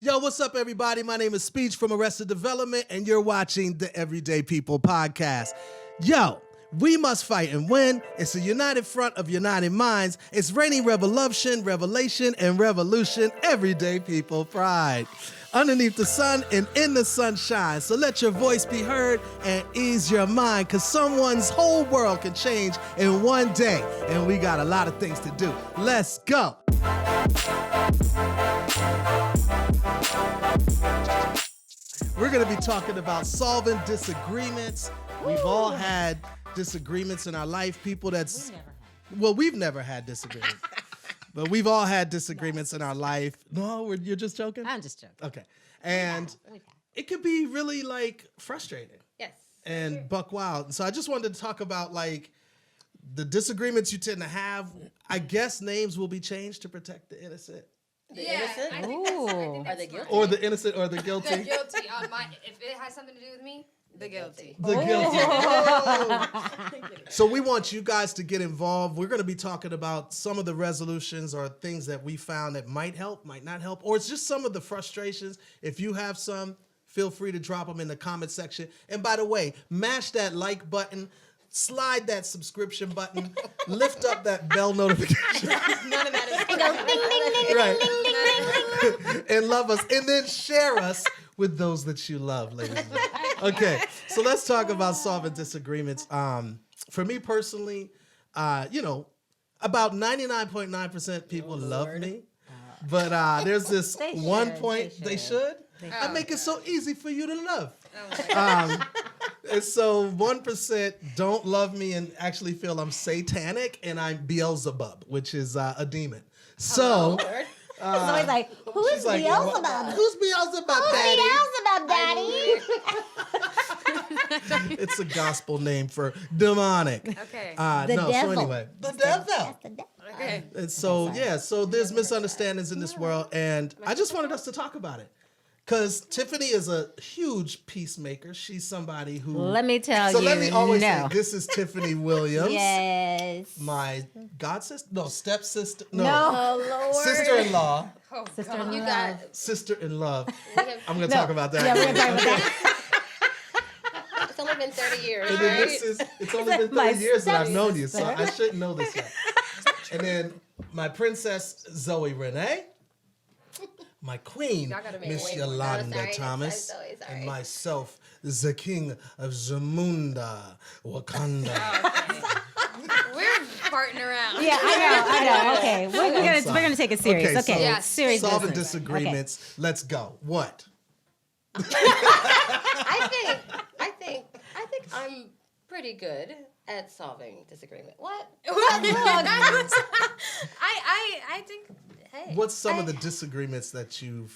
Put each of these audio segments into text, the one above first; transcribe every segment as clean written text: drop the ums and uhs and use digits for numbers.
Yo, what's up, everybody? My name is Speech from Arrested Development, and you're watching the Everyday People podcast. Yo, we must fight and win. It's a united front of united minds. It's raining revolution, revelation, and revolution. Everyday People pride. Underneath the sun and in the sunshine. So let your voice be heard and ease your mind, because someone's whole world can change in one day. And we got a lot of things to do. Let's go. We're going to be talking about solving disagreements. We've all had disagreements in our life. People that's... We've never had disagreements. But we've all had disagreements in our life. No, you're just joking? I'm just joking. Okay. And it could be really, frustrating. Yes. And buck wild. So I just wanted to talk about, the disagreements you tend to have. I guess names will be changed to protect the innocent. The innocent? I think that's Are they guilty? Or the innocent or the guilty. The guilty. If it has something to do with me, the guilty. The guilty. Oh. So we want you guys to get involved. We're going to be talking about some of the resolutions or things that we found that might help, might not help, or it's just some of the frustrations. If you have some, feel free to drop them in the comment section. And by the way, mash that like button. Slide that subscription button, lift up that bell notification. None of that is Right. And love us. And then share us with those that you love, ladies and gentlemen. Okay, so let's talk about solving disagreements. For me personally, about 99.9% people love me. But there's this one point they should. I make it so easy for you to love. And so 1% don't love me and actually feel I'm satanic and I'm Beelzebub, which is a demon. So he's like, who's Beelzebub? Who's Beelzebub, Daddy? It's a gospel name for demonic. Okay. Devil. So anyway, the devil. Okay. And so, so there's misunderstandings in this world, and I just wanted us to talk about it. Because Tiffany is a huge peacemaker. She's somebody who... Let me tell you, So let me always say, this is Tiffany Williams. Yes. My god sister? No, stepsister. No. Oh, Lord. Sister-in-law. Oh, Sister-in-law. you got... Sister-in-love. I'm going to talk about that. Yeah, we're going to talk about that. It's only been 30 years, And then right? it's only been 30 years that I've known you, so I shouldn't know this yet. And then my princess, Zoe Renee. My queen, Y'all gotta make Miss way more. Yolanda Sorry. Thomas, I'm sorry. and myself, the king of Zamunda, Wakanda. We're farting around. Yeah, I know. Okay, we're gonna take it serious. Okay, Yes. serious Solving business. disagreements. Okay. Let's go. What? I think I'm pretty good at solving disagreement. What? I think. Hey. What's some of the disagreements that you've,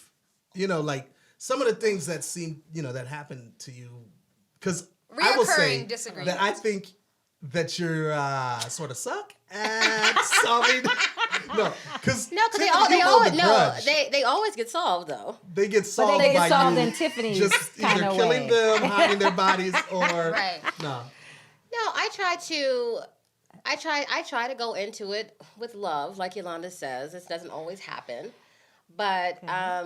some of the things that seem, that happened to you? Because I will say that I think that you're sort of suck at solving. Because they always get solved though. They get solved. But they get by solved you in Tiffany's just either kind of killing way. them, hiding their bodies, or Right. No, I try to go into it with love, like Yolanda says. This doesn't always happen. But I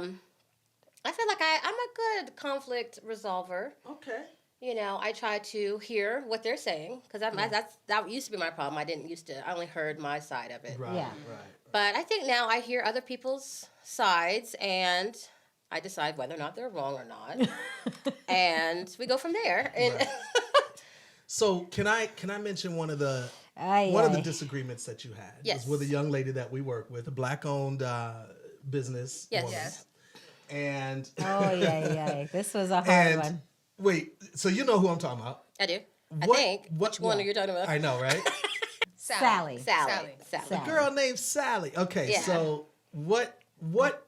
feel like I'm a good conflict resolver. Okay. I try to hear what they're saying, because that used to be my problem. I only heard my side of it. Right, Yeah. right. But I think now I hear other people's sides, and I decide whether or not they're wrong or not. And we go from there. And Right. So can I mention one of the disagreements that you had? Yes. Was with a young lady that we work with, a black-owned business. Yes. Woman. Yes. And This was a hard one. Wait, so you know who I'm talking about? I do. Which one are you talking about? I know, right? Sally. A girl named Sally. Okay, Yeah. so what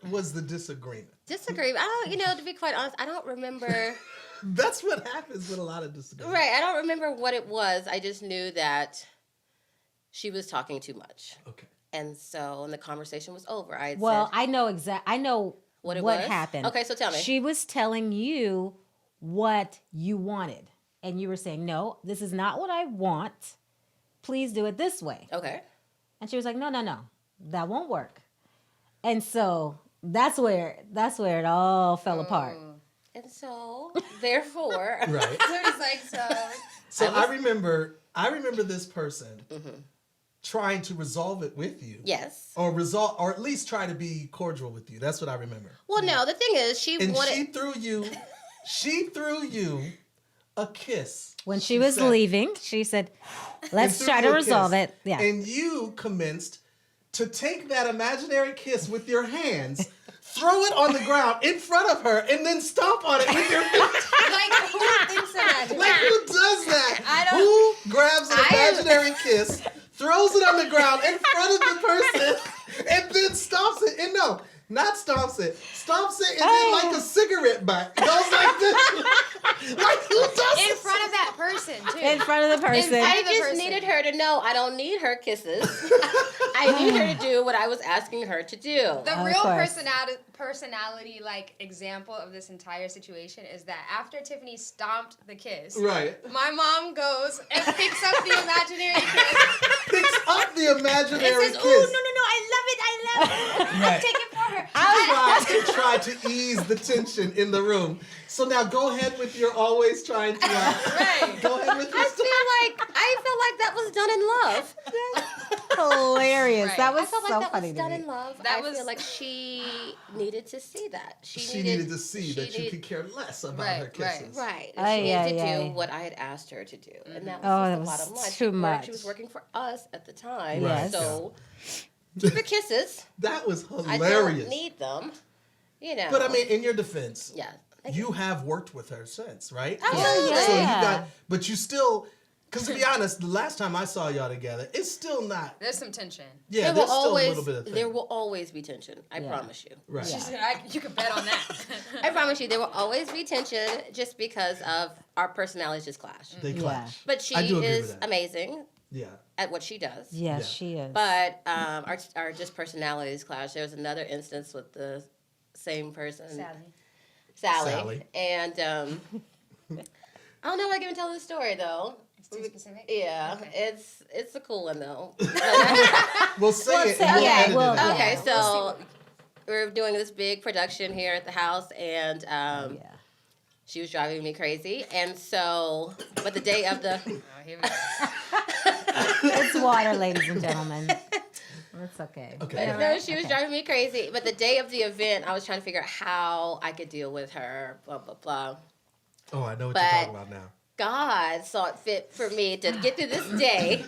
was the disagreement? Disagreement. To be quite honest, I don't remember. That's what happens with a lot of disagreements. Right. I don't remember what it was. I just knew that she was talking too much. Okay. And so, the conversation was over. I know what happened. Okay, so tell me. She was telling you what you wanted. And you were saying, no, this is not what I want. Please do it this way. Okay. And she was like, no, that won't work. And so That's where it all fell apart. And so, therefore, Right. It's like, So I remember this person trying to resolve it with you. yes. Or at least try to be cordial with you. That's what I remember. Well, no, the thing is, she And wanted. she threw you a kiss. When she was said. leaving, she said, let's And try threw to you a resolve kiss. it. Yeah. And you commenced to take that imaginary kiss with your hands, throw it on the ground in front of her, and then stomp on it with your feet. like, who thinks of that? Like, who does that? I don't- Who grabs an imaginary kiss, throws it on the ground in front of the person, and then stomps it? And no, not stomps it, and then like a cigarette butt goes like this. Like, who does In this? front of that person, too. In front of the person. front I of the just person. needed her to know I don't need her kisses. I need her to do what I was asking her to do. The Of real course. personality like example of this entire situation is that after Tiffany stomped the kiss, Right. my mom goes and picks up the imaginary kiss Picks up the and imaginary says, kiss. "Oh no, I love it. Right. Take it for her." Try to ease the tension in the room. So now go ahead with your always trying to. Right. Go ahead with your I feel like that was done in love. Hilarious. Right. That was I felt like so that funny was to done me. in love. That I was- feel like she needed to see that. She needed to see that you could care less about Right, her right. kisses. Right. Ay, She needed to ay, do ay. what I had asked her to do. And that was Oh, just that the was bottom line. too much. She was working for us at the time. Yes. So keep your kisses. That was I hilarious. don't need them. You know. But I mean, in your defense, yeah. you have worked with her since, right? Absolutely. So you Yeah. got, but you still, because to be honest, the last time I saw y'all together, it's still not. There's some tension. Yeah, there's still a little bit of thing. there will always be tension. I Yeah. promise you. Right. She said, "You can bet on that." I promise you, there will always be tension just because of our personalities just clash. They Yeah. clash. But she I do agree is with that. amazing Yeah. at what she does. Yes, Yeah. she is. But our just personalities clash. There was another instance with the same person, Sally. And I don't know if I can tell this story though. It's too specific. Yeah, Okay. it's a cool one though. We'll say Well, it. say- and we'll okay, edit well, it out. Okay, Yeah. so we're doing this big production here at the house, and yeah. she was driving me crazy. And so, but the day of the, Oh, here we go. It's water, ladies and gentlemen. It's okay. Okay. no, she was driving me crazy. But the day of the event, I was trying to figure out how I could deal with her. Blah blah blah. Oh, I know what But- you're talking about now. God saw it fit for me to get through this day.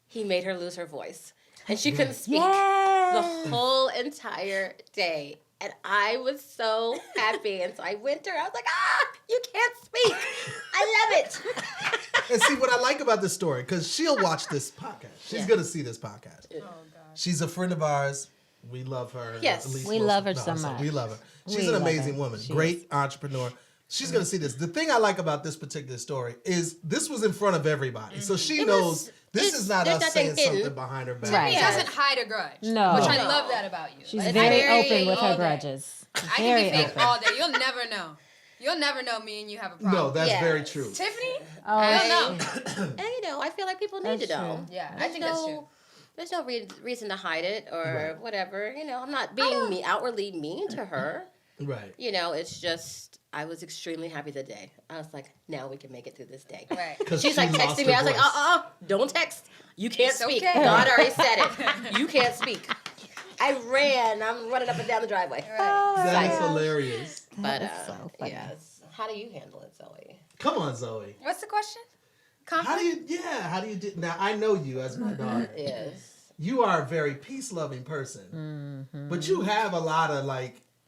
He made her lose her voice, and she couldn't speak Yes. the whole entire day. And I was so happy. And so I went to her. I was like, you can't speak. I love it. And see what I like about this story, because she'll watch this podcast. She's Yeah. gonna see this podcast. Oh God. She's a friend of ours. We love her. Yes. At least We most- love her no, so I'm sorry, much. We love her. She's We an love amazing her. woman. She Great entrepreneur. She's gonna see this. The thing I like about this particular story is this was in front of everybody, so she It knows was- this it's- is not there's us nothing saying hidden. something behind her back. Right. She Yeah. doesn't hide a grudge. No. Which I No. love that about you. She's Like, very very open with all her day. grudges. I Very can be fake open. all day. You'll never know. You'll never know me and you have a problem. No, that's Yes. very true. Tiffany? Oh, I don't she- know. And I feel like people need That's to know. true. Yeah, I There's think that's no- true. There's no reason to hide it or Right. whatever. I'm not being outwardly mean to her. Right. It's just I was extremely happy the day. I was like, now we can make it through this day. Right. Because She's like lost texting me. her I was like, voice. don't text. You can't It's speak. okay. God already said it. You can't speak. I ran. I'm running up and down the driveway. Right. That is Psycho. hilarious. But That is so funny. yes. How do you handle it, Zoe? Come on, Zoe. What's the question? How do you? Yeah. How do you do? Now I know you as my daughter. Yes. You are a very peace-loving person, but you have a lot of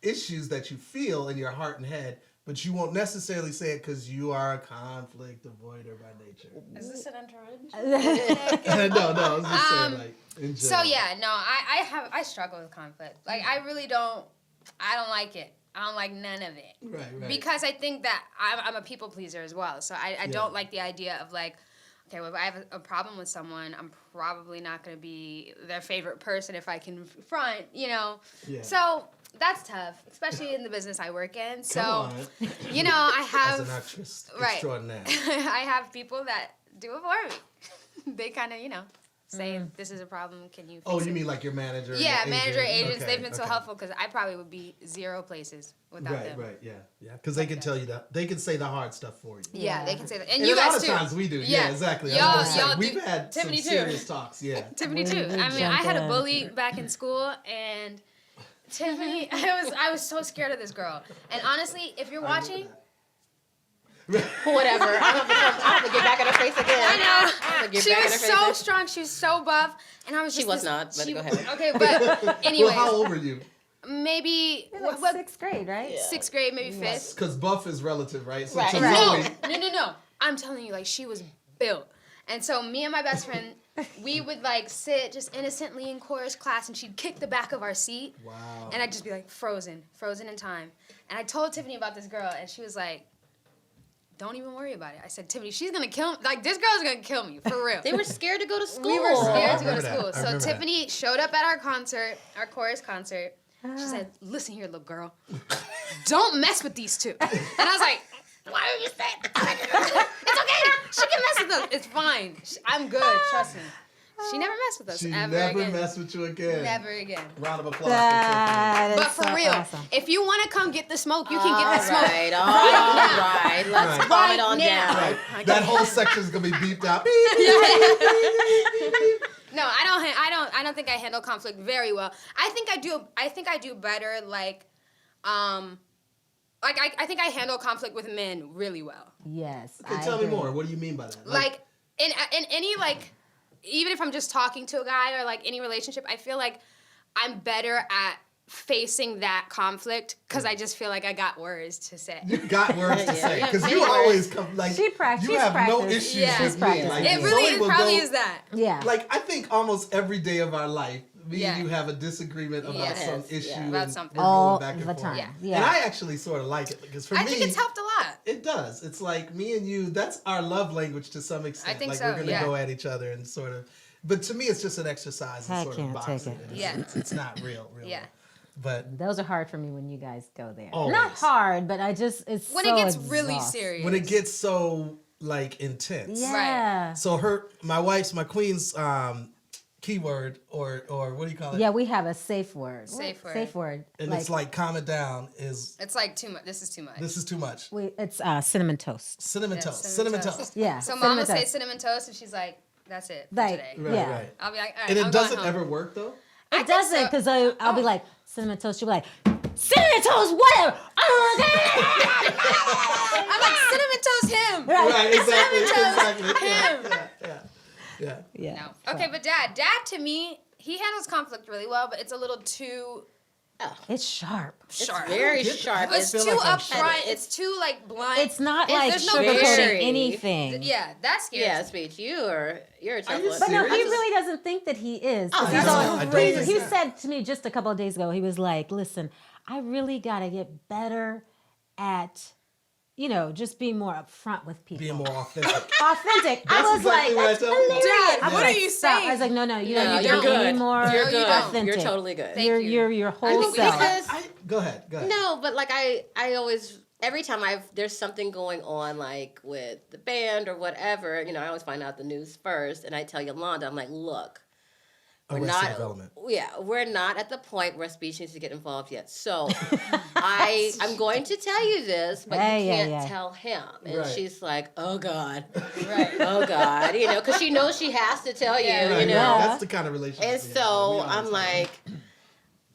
issues that you feel in your heart and head. But you won't necessarily say it because you are a conflict avoider by nature. Is this an entourage? no, I was just saying in general. So yeah, no, I struggle with conflict. Like I really don't. I don't like it. I don't like none of it. Right. Because I think that I'm a people pleaser as well. So I don't like the idea of okay, well, if I have a problem with someone, I'm probably not going to be their favorite person if I can front, Yeah. So that's tough, especially in the business I work in. So, Come on. I have, As an actress right. extraordinaire. I have people that do it for me. They kind of, saying this is a problem. Can you fix Oh, it? you mean like your manager? and Yeah, your manager, agent? agents. Okay, They've been so helpful because I probably would be zero places without them. Right, yeah. Because they can tell you that. They can say the hard stuff for you. Yeah, they can say that. And And you a lot guys of too. times we do. Yeah, exactly. I Y'all, was gonna say, y'all we've do. had Tiffany some too. serious talks. Yeah. Tiffany We- too. we I mean, I jump had a in. bully back in school, and Tiffany, I was so scared of this girl. And honestly, if you're watching, Whatever. I have to get back in her face again. I know have to get she back in was her so face. strong. She was so buff, and I was just. She was not, but go ahead. Okay, but anyway, Well, how old were you? maybe Like what, 6th grade, right? sixth grade, maybe fifth. Because buff is relative, right? So Right. to Right. Zoe, No. I'm telling you, like she was built. And so me and my best friend, we would like sit just innocently in chorus class, and she'd kick the back of our seat. Wow. And I'd just be like frozen in time. And I told Tiffany about this girl, and she was like, "Don't even worry about it." I said, "Tiffany, she's gonna kill me. Like this girl's gonna kill me for real." They were scared to go to school. We were scared to go to remember that. school. I So remember that. Tiffany showed up at our concert, our chorus concert. She said, "Listen here, little girl, don't mess with these two." And I was like, "Why are you saying that?" It's okay. She can mess with us. It's fine. I'm good. Trust me. She never messed with us She ever never again. messed with you again. Never again. Round of applause. That is But for so real, awesome. if you want to come get the smoke, you can get the smoke. All right. Let's Right. calm it on now. down. Right. That whole section is gonna be beeped out. No, I don't think I handle conflict very well. I think I do better. I think I handle conflict with men really well. Yes. Okay, I tell me agree. more. What do you mean by that? Like in any like, even if I'm just talking to a guy or like any relationship, I feel like I'm better at facing that conflict because I just feel like I got words to say. you got words to Yeah, say yeah, because many you words. always come like She you she's have no practiced. issues Yeah. with She's me. practiced. Like, It really Zoe will probably go- is that. Yeah. Like I think almost every day of our life, me Yeah. and you have a disagreement about Yes. some Yeah. issue About and something. we're All going back and the forth. time. Yeah. Yeah. And I actually sort of like it because for I me, think it's helped a lot. it does. It's like me and you. That's our love language to some extent. I think like so, we're gonna yeah. go at each other and sort of. But to me, it's just an exercise in I sort can't of take boxing. it. It's, Yeah. it's not real. Yeah. But Those are hard for me when you guys go there. Always. Not hard, but it's When so it gets really exhausting. serious. when it gets so like intense. Yeah. So my queen's keyword or what do you call it? Yeah, we have a safe word. Safe word. Safe word. And it's like calm it down is It's like too much. This is too much. this is too much. it's cinnamon toast. Cinnamon Yeah, toast. cinnamon Cinnamon toast. toast. Yeah. So cinnamon mom will say toast. cinnamon toast, and she's like, "That's it for Like, today." Right, Yeah. right. I'll be like, "All right, And I'm it going doesn't home." ever work though? It think doesn't, so. because I'll be like, cinnamon toast. She'll be like, cinnamon toast, whatever. I'm like, cinnamon toast him. Right, exactly. Cinnamon toast Exactly. him. Yeah. Yeah. No. Okay, but dad to me, he handles conflict really well, but it's a little too It's sharp. sharp. Very Get- sharp. I It's feel too like I'm upfront. sure. It's too like blunt. It's not It's- like there's no sugarcoating very- anything. Yeah, that's scary. Yeah, speech. You're a tough you one. But no, he serious? really doesn't think that he is. 'Cause Oh, he's no, all I don't crazy. think He so. said to me just a couple of days ago, he was like, listen, I really got to get better at, just being more upfront with people. Being more authentic. authentic. I That's was exactly like, what I that's tell him. hilarious. Dad, I was what like, are you stop. saying? I was like, no, you No, don't you're need to be good. any more You're good. authentic. You're totally good. Thank you. You're your whole think self. because- Go ahead. No, but like I always every time there's something going on like with the band or whatever, I always find out the news first, and I tell Yolanda, I'm like, look, Arrested Development. we're not at the point where speech needs to get involved yet. So I'm going to tell you this, but you can't tell him. And Right. she's like, oh God, Right. oh God, because she knows she has to tell you, Yeah, Right, Yeah. That's the kind of relationship. And we have. so We I'm always have. like,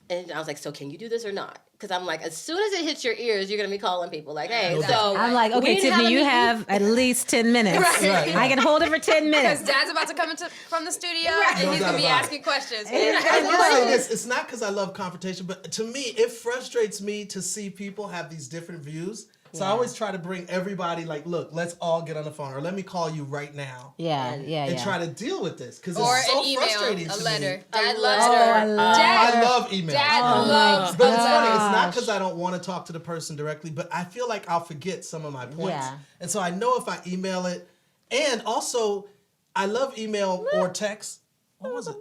and I was like, so can you do this or not? Because I'm like, as soon as it hits your ears, you're gonna be calling people like, hey, No so doubt. I'm like, we okay, didn't have a Tiffany, you meeting. have at least 10 minutes. Right. I can hold it for 10 Because minutes. dad's about to come from the studio, and No he's doubt gonna be about it. asking questions. I will say this: it's not because I love confrontation, but to me, it frustrates me to see people have these different views. So I Yeah. always try to bring everybody like, look, let's all get on the phone, or let me call you right now Yeah, And- yeah, and yeah. try to deal with this because Or it's so an email, frustrating a to letter. me. Dad A loves letter. Oh, I her. love Dad, I love email. Dad Oh my loves. But it's funny. It's not Gosh. because I don't want to talk to the person directly, but I feel like I'll forget some of my points. Yeah. And so I know if I email it, and also I love email or text. What was it?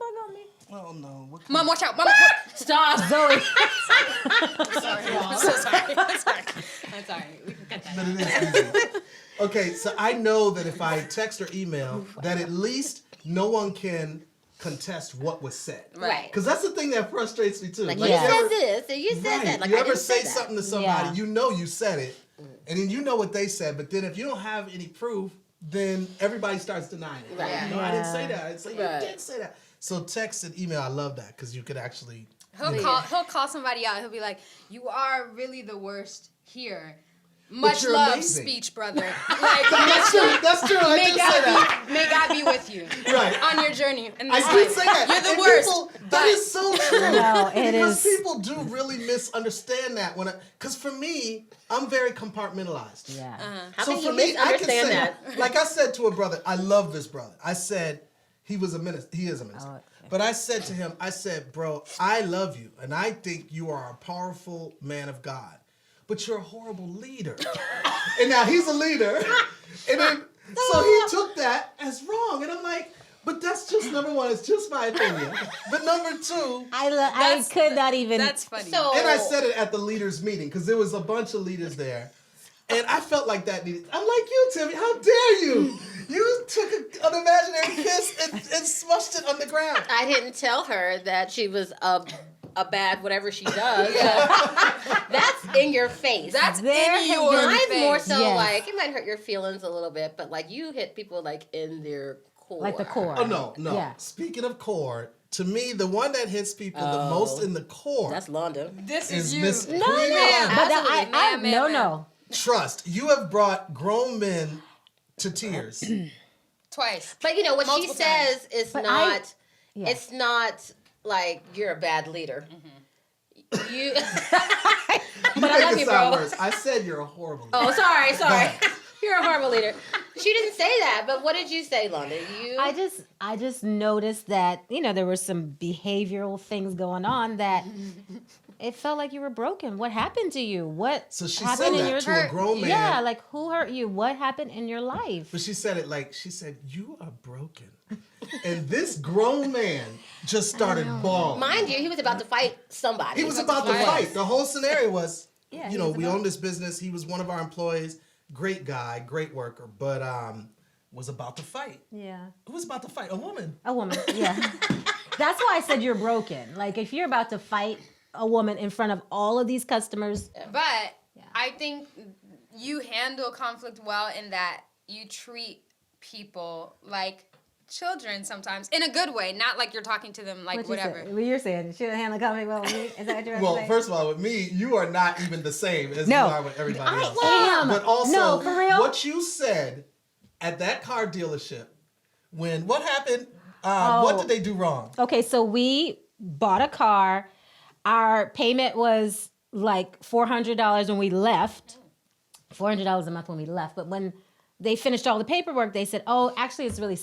Oh no! What Mom, watch out! Mom, Stop. Zoe. I'm so sorry. I'm sorry. I'm sorry. We can cut that. But it is easy. Okay, so I know that if I text or email, that at least no one can contest what was said. Right. Because that's the thing that frustrates me too. Like, Like, you you said ever- this, and you said Right. that. Like, you I ever didn't say that. something to somebody, Yeah. you know you said it, and then you know what they said, but then if you don't have any proof, then everybody starts denying it. Right. No, I didn't Yeah. say that. I didn't say Right. you did say that. So text and email, I love that because you could actually. He'll call somebody out. He'll be like, "You are really the worst here. Much you're love, amazing." speech brother. Like, That's true. That's true. I may did say that. God, may God be with you Right. on your journey. In I this did life. say that. You're the And worst. people- but that is so true. No, it because is- people do really misunderstand that because for me, I'm very compartmentalized. Yeah. How So can for you me, I can misunderstand say, that? like I said to a brother, I love this brother. I said he was a minister. He is a minister. Oh, okay. But I said to him, I said, bro, I love you, and I think you are a powerful man of God, but you're a horrible leader. And now he's a leader, and then so he took that as wrong, and I'm like, but that's just number one. It's just my opinion. But number two. I could not even. That's funny. So, And I said it at the leaders' meeting because there was a bunch of leaders there. And I felt like that needed. I'm like you, Timmy. How dare you? You took an imaginary kiss and smushed it on the ground. I didn't tell her that she was a bad whatever she does. That's in your face. That's There in have your been- Mine's face. more so Yes. like it might hurt your feelings a little bit, but like you hit people like in their core. like the core. Oh, no. Yeah. Speaking of core, to me, the one that hits people the most in the core That's Londa. This is is you. Miss No, Queen no. Yolanda. But Absolutely. no. Trust. You have brought grown men to tears. Twice. But you know what Multiple she says is But not. Yeah. It's not like you're a bad leader. You. You But I make love it you, sound bro. worse. I said you're a horrible leader. Oh, sorry. ahead. You're a horrible leader. She didn't say that, but what did you say, Londa? You. I just noticed that, there were some behavioral things going on that it felt like you were broken. What happened to you? What So she happened said in your that to a grown man. Yeah, like who hurt you? What happened in your life? But she said it like, she said, you are broken. And this grown man just started bawling. Mind you, he was about to fight somebody. He was about to fight. The whole scenario was, Yeah, we own this business. He was one of our employees. Great guy, great worker, but was about to fight. Yeah. Who was about to fight? A woman. A woman, yeah. That's why I said you're broken. Like if you're about to fight a woman in front of all of these customers. But I think you handle conflict well in that you treat people like children sometimes in a good way, not like you're talking to them like What whatever. you're saying? Should handle conflict well with me? Is that what you're Well, saying? first of all, with me, you are not even the same as No. you are with everybody else. I am. But also, No, for real? what you said at that car dealership, what happened? What did they do wrong? Okay, so we bought a car. Our payment was like $400 when we left. $400 a month when we left. But when they finished all the paperwork, they said, "Oh, actually, it's really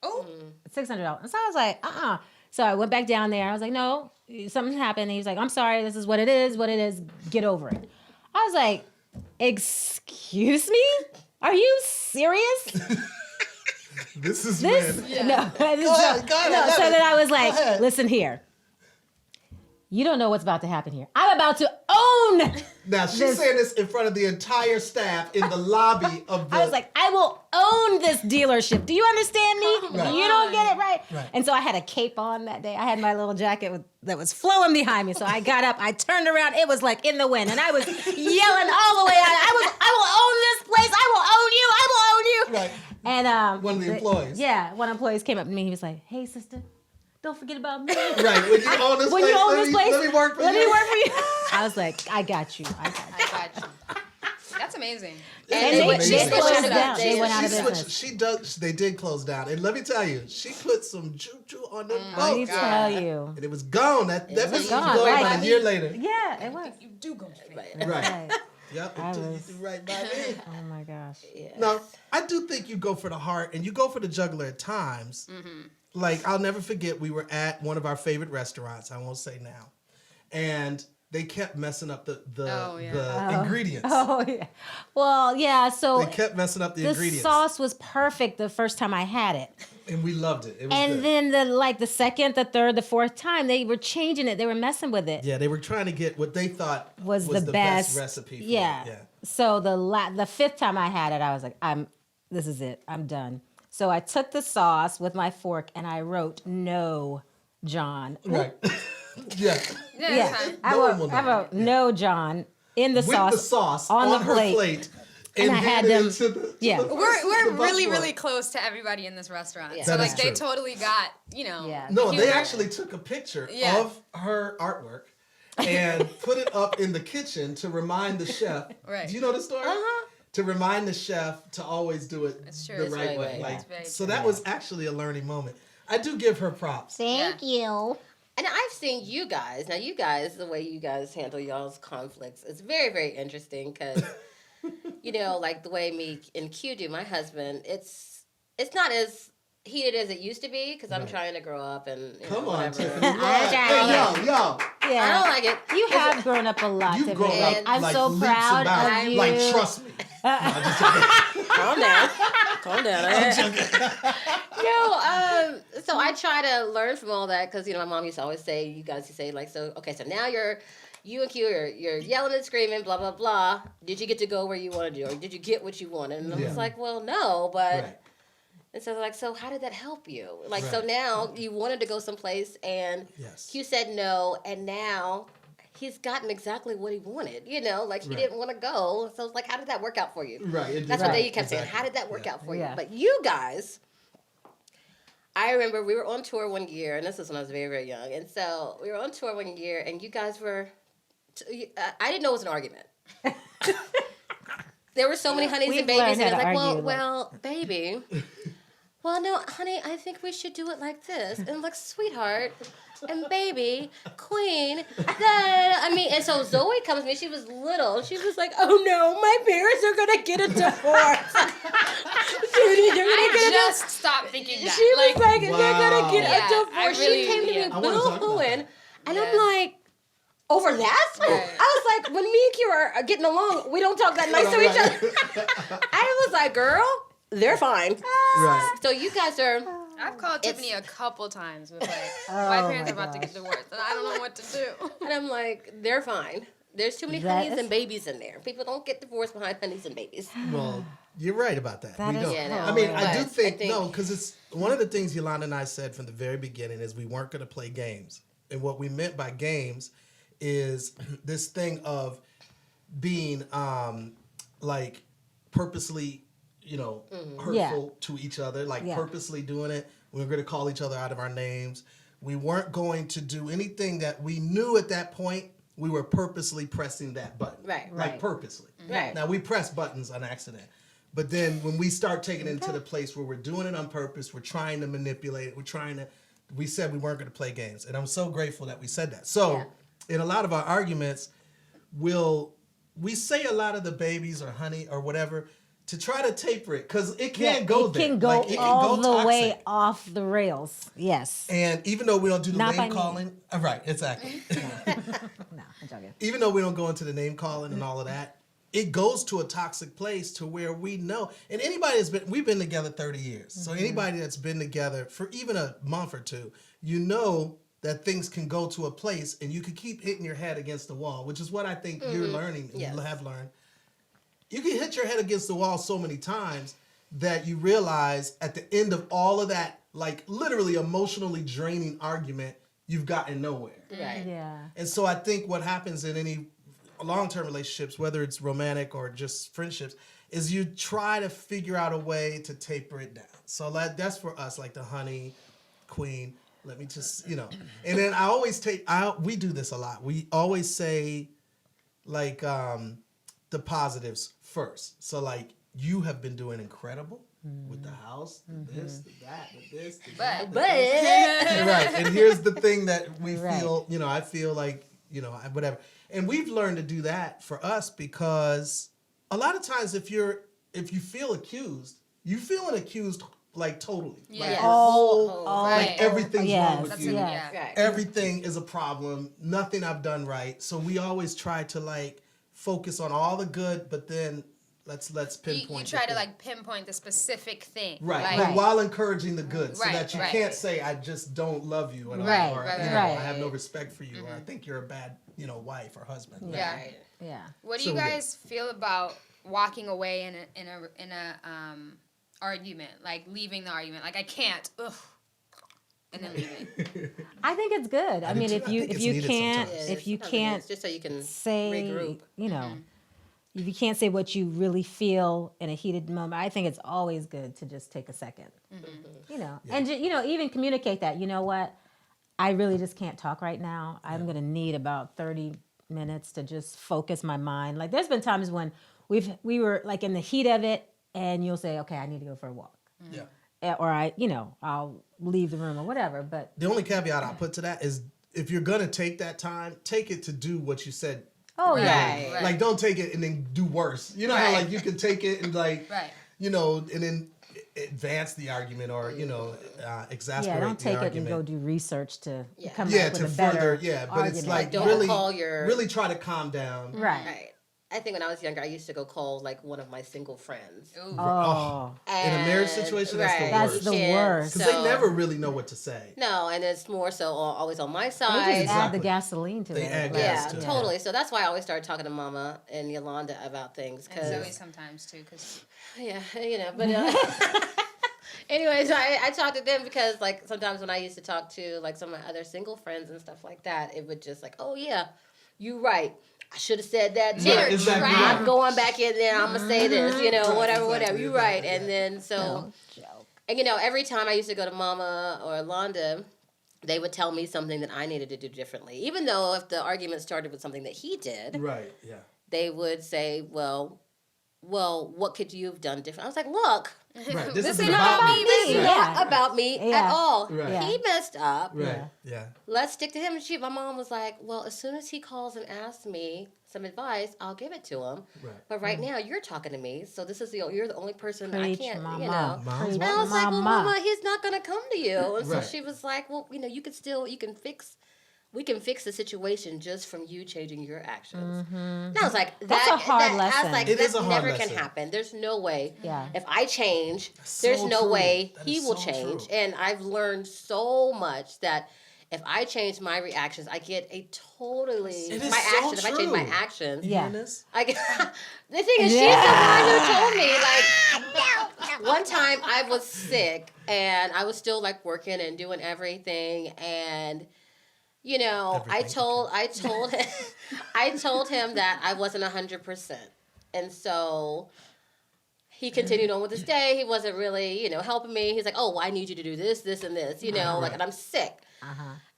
Oh, $600." And so I was like, So I went back down there. I was like, "No, something happened." And he was like, "I'm sorry. This is what it is. What it is. Get over it." I was like, "Excuse me? Are you serious?" This is This when. no, Go ahead, no. So then I was like, Go ahead. "Listen here. You don't know what's about to happen here. I'm about to own." Now she's this- saying this in front of the entire staff in the lobby of the. I was like, "I will own this dealership. Do you understand me? Right. You don't get it right." Right. And so I had a cape on that day. I had my little jacket that was flowing behind me. So I got up, I turned around. It was like in the wind, and I was yelling all the way out. I will own this place. I will own you. I will own you. Right. And One of the employees. Yeah, one of the employees came up to me. He was like, "Hey, sister, don't forget about me." Right. When you own this When place, you own this place, let me work for you. Let me work for you. I was like, "I got you. I got you." I got you. That's amazing. And It's they amazing. closed They down. switched They went out of She business. switched. She does. They did close down, and let me tell you, she put some juju on them Let me folks, tell you. and it was gone. That business was gone, gone right. about a year later. Yeah, it was. You do go straight. Right. Right. Right. Yep. I You was- do right by me. Oh my gosh. No, I do think you go for the heart and you go for the juggler at times. Like, I'll never forget, we were at one of our favorite restaurants, I won't say now, and they kept messing up the ingredients. Oh yeah. Well, yeah. So They kept messing up the the ingredients. sauce was perfect the first time I had it, And we loved it. It was and good. then the second, the third, the fourth time they were changing it. They were messing with it. Yeah, they were trying to get what they thought Was the best best recipe for Yeah. it. Yeah. So the fifth time I had it, I was like, this is it. I'm done. So I took the sauce with my fork and I wrote, "No, John." Right. Yeah. Yeah, it's fine. I No one will wrote, know. "No, John," in the With sauce. the sauce on her the plate. And I had handed them- it to the, yeah. to the We're bus really, boy. really close to everybody in this restaurant. Yeah. So That like is they true. totally got, you know. Yeah. No, they humor. actually took a picture Yeah. of her artwork and put it up in the kitchen to remind the chef. Right. Do you know the story? Uh-huh. To remind the chef to always do it It's true. the It's right right way. way. Like, It's very so true. that was actually a learning moment. I do give her props. Thank you. And I've seen you guys. Now, you guys, the way you guys handle y'all's conflicts, it's very, very interesting because, you know, like the way me and Q do, my husband, it's not as heated as it used to be because I'm Right. trying to grow up and you Come know, on, whatever. Tiffany. I Hey, yo. I Yeah. don't like it. You have grown up a lot, You've Tiffany. grown Like, up I'm like so leaps proud and bounds. of you. Like, trust me. Calm down. Calm down. No, so I try to learn from all that because, you know, my mom used to always say, you guys used to say, like, so, okay, so now you and Q, you're yelling and screaming, blah, blah, blah. Did you get to go where you wanted to, or did you get what you wanted? And I Yeah. was like, well, no, but... Right. And so, like, so how did that help you? Like, so Right. now you wanted to go someplace and Yes. Q said no, and now he's gotten exactly what he wanted, you know? Like, he Right. didn't want to go. So it's like, how did that work out for you? Right. it That's did. what they kept saying. Exactly. How did that work Yeah. out for Yeah. you? But you guys, I remember we were on tour one year, and this was when I was very, very young. And so we were on tour one year, and you guys were, I didn't know it was an argument. There were so many honeys We've and babies, learned and I was how like, to argue, well, baby. Well, no, honey, I think we should do it like this. And like, sweetheart, and baby, queen, I mean, and so Zoe comes to me, she was little, she was like, oh no, my parents are gonna get a divorce. I just stopped thinking that. She was like, they're Wow. gonna get Yeah, a divorce. I really- She came to yeah. me I wanna talk about boo-hooing, and Yeah. I'm like, over that? Right. I was like, when me and Q are getting along, we don't talk that nice to each other. I was like, girl, they're fine. Right. So you guys are... I've called It's- Tiffany a couple times with like, Oh, my parents my are about to get divorced, and I don't know what to do. And I'm like, they're fine. There's too many That honeys is- and babies in there. People don't get divorced behind honeys and babies. Well, you're right about that. That we is don't. Yeah, no, I mean, I do but think, I think- no, because it's one of the things Yolanda and I said from the very beginning is we weren't going to play games. And what we meant by games is this thing of being like purposely, you know, hurtful Yeah. to each other, like Yeah. purposely doing it. We were going to call each other out of our names. We weren't going to do anything that we knew at that point we were purposely pressing that button. Right. Like Right. purposely. Right. Now we press buttons on accident. But then when we start taking it into the place where we're doing it on purpose, we're trying to manipulate it, we said we weren't going to play games. And I'm so grateful that we said that. So in a lot of our arguments, we say a lot of the babies or honey or whatever to try to taper it because it can go it there. can go Like, it can all go the toxic. way off the rails. Yes. And even though we don't do the Not by name me. calling, right, exactly. No, I'm joking. Even though we don't go into the name calling and all of that, it goes to a toxic place to where we know. And anybody we've been together 30 years. So anybody that's been together for even a month or two, you know that things can go to a place and you can keep hitting your head against the wall, which is what I think you're learning and Yes. you have learned. You can hit your head against the wall so many times that you realize at the end of all of that, like literally emotionally draining argument, you've gotten nowhere. Right. Yeah. And so I think what happens in any long-term relationships, whether it's romantic or just friendships, is you try to figure out a way to taper it down. So that's for us, like the honey, queen. Let me just, and then I always we do this a lot. We always say, like, the positives first. So, like, you have been doing incredible with the house, the this, the that, the this, the that. But Right. And here's the thing that we Right. feel, I feel like, whatever. And we've learned to do that for us because a lot of times if you feel accused, you feeling accused like totally. Like Yes. your whole, Right. like everything's wrong with That's you. yes. Right. Everything is a problem. Nothing I've done right. So we always try to like focus on all the good, but then let's pinpoint. You try to like pinpoint the specific thing. Right, Like, but while encouraging the good, so Right, that you right. can't say I just don't love you, and Right, or right, you know, right. I have no respect for you, or I think you're a bad, wife or husband. Yeah. Right. Yeah. What do So you good. guys feel about walking away in a argument, like leaving the argument. Like I can't, and then leaving. I think it's good. I mean, do if too. I you think if it's you needed can't sometimes. if you Sometimes it can't is, just so you can say regroup. you know. If you can't say what you really feel in a heated moment, I think it's always good to just take a second, you know, and you know, even communicate that. You know what? I really just can't talk right now. I'm gonna need about 30 minutes to just focus my mind. Like, there's been times when we were like in the heat of it, and you'll say, "Okay, I need to go for a walk," or I'll leave the room or whatever. But The only caveat I put to that is if you're gonna take that time, take it to do what you said. oh yeah, Right. Like, don't take it and then do worse. You know how, like, you can take it and, like, you know, and then advance the argument or, you know, exasperate yeah. Don't the take it argument. and go do research to come Yeah, up with to a better further, but argument. it's like Don't really, call your- really try to calm down. right. Right. I think when I was younger, I used to go call like one of my single friends. Oh, In a marriage situation, that's the Right. That's worst. the And worst. Because so- they never really know what to say. No, and it's more so always on my they side. just add the Exactly. gasoline to They it. add Like, gas Yeah, to it. totally. So that's why I always started talking to Mama and Yolanda about things. And Zoe sometimes too, because Yeah, you know, but anyways, I talked to them because like sometimes when I used to talk to like some of my other single friends and stuff like that, it would just like, oh yeah, you right. I should have said that too. Right, exactly. I'm going back in there. I'm gonna say this, you know, Right, whatever, exactly, whatever. You're right. exactly, And yeah. then so, No joke. and you know, every time I used to go to Mama or Yolanda, they would tell me something that I needed to do differently. Even though if the argument started with something that he did, Right, yeah. they would say, well, what could you have done different? I was like, look, Right. This This is ain't about about me. me. this is Yeah. not about me Yeah. at all. Right. Yeah. He messed up. Right, yeah. Let's stick to him. And my mom was like, well, as soon as he calls and asks me some advice, I'll give it to him. Right. But right now, you're talking to me, so you're the only person Preach, I can't, mama. you know. Mom's And I was like, well, Mama. Mama, he's not gonna come to you. And so Right. she was like, well, you know, we can fix the situation just from you changing your actions. And I was like, That's a hard I was lesson. like, It that is a hard never lesson. can happen. There's no way. Yeah. If I change, so there's no true. way That he is will so change. true. And I've learned so much that if I change my reactions, I get a totally It is my so actions. If I change my true. actions, You Yeah. hearing this? I get, the thing is, she's Yeah. the one who told me like one time I was sick and I was still like working and doing everything and you know I told him I told him that I wasn't 100%, and so he continued on with his day. He wasn't really, you know, helping me. He's like, oh, well, I need you to do this, this, and this, you know, like, and I'm sick.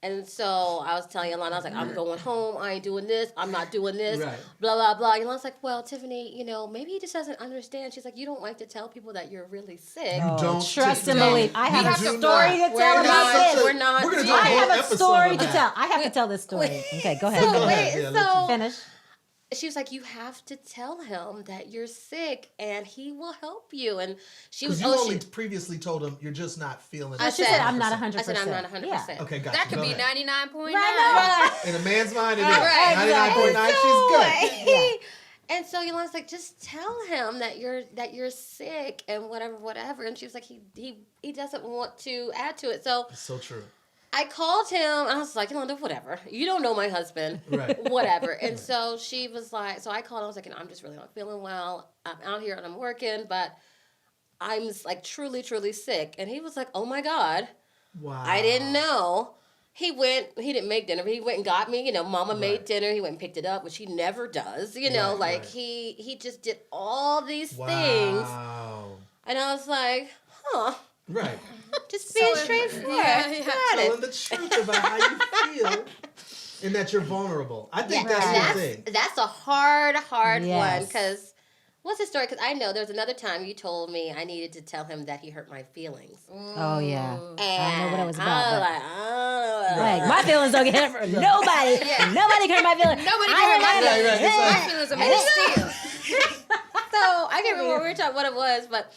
And so I was telling Yolanda, I was like, I'm going home. I ain't doing this. I'm not doing this. Right. Blah, blah, blah. Yolanda's like, well, Tiffany, you know, maybe he just doesn't understand. She's like, you don't like to tell people that you're really sick. You don't Trust and no, believe. I have you a do story not. to tell We're about not- this. we're not- We're gonna do I a whole I have a episode story on to that. tell. I have to tell this story. Okay, go ahead. So, Go ahead. wait, Yeah, let so you- Finish. she was like, you have to tell him that you're sick and he will help you. And she was, Because you only previously told him you're just not feeling I it. She said- said, I'm not 100%. I said, I'm not 100%. Yeah. Okay, gotcha. that could Go be ahead. 99.9. Right, In a man's mind, it is. Right, 99.9, she's good. Yeah. And so Yolanda's like, just tell him that you're sick and whatever. And she was like, he doesn't want to add to it. So It's so true. I called him and I was like, Yolanda, whatever. You don't know my husband. Right. Whatever. And so she was like, so I called and I was like, I'm just really not feeling well. I'm out here and I'm working, but I'm like truly, truly sick. And he was like, oh my God, Wow. I didn't know. He didn't make dinner, but he went and got me, you know, Mama made Right. dinner. He went and picked it up, which he never does, you know, Right, like right. he just did all these Wow. things. And I was like, huh, Right. just being straightforward. yeah, yeah. Got it. Telling the truth about how you feel and that you're vulnerable. I think Yeah, that's the thing. that's a hard one Yes. because what's the story? Because I know there was another time you told me I needed to tell him that he hurt my feelings. Oh, yeah. And I don't know what it was I about. was But like, oh, like, my feelings don't get hurt for nobody. Yeah. Nobody can hurt my feelings. Nobody I can hurt my remember- feelings. Right, My right, feelings are made of steel. So I can't remember what it was, but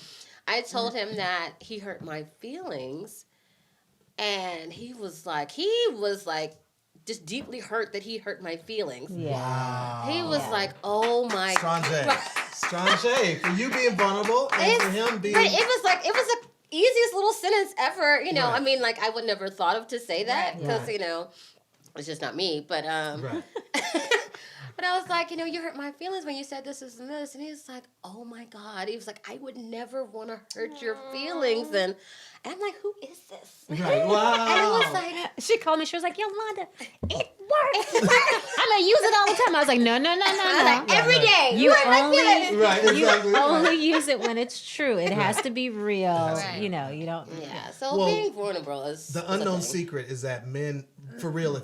I told him that he hurt my feelings, and he was like just deeply hurt that he hurt my feelings. Yeah. Wow. He was like, oh my Strange. God. Strange. For you being vulnerable and for him being. But it was the easiest little sentence ever. You know, Right. I mean, like I would never thought of to say that Right. because Right. you know, it's just not me. But Right. but But I was like, you know, you hurt my feelings when you said this and this. And he was like, oh my God. He was like, I would never want to hurt your feelings. And I'm like, who is this? Right. Wow. And I was like, She called me. She was like, Yolanda, it works. I'm gonna use it all the time. I was like, no. like, every day. You hurt my only, feelings. Right, exactly. you only use it when it's true. It has to be real. Right. You know, you don't. Yeah. So Well, being vulnerable is The is a unknown thing. secret is that men, for real,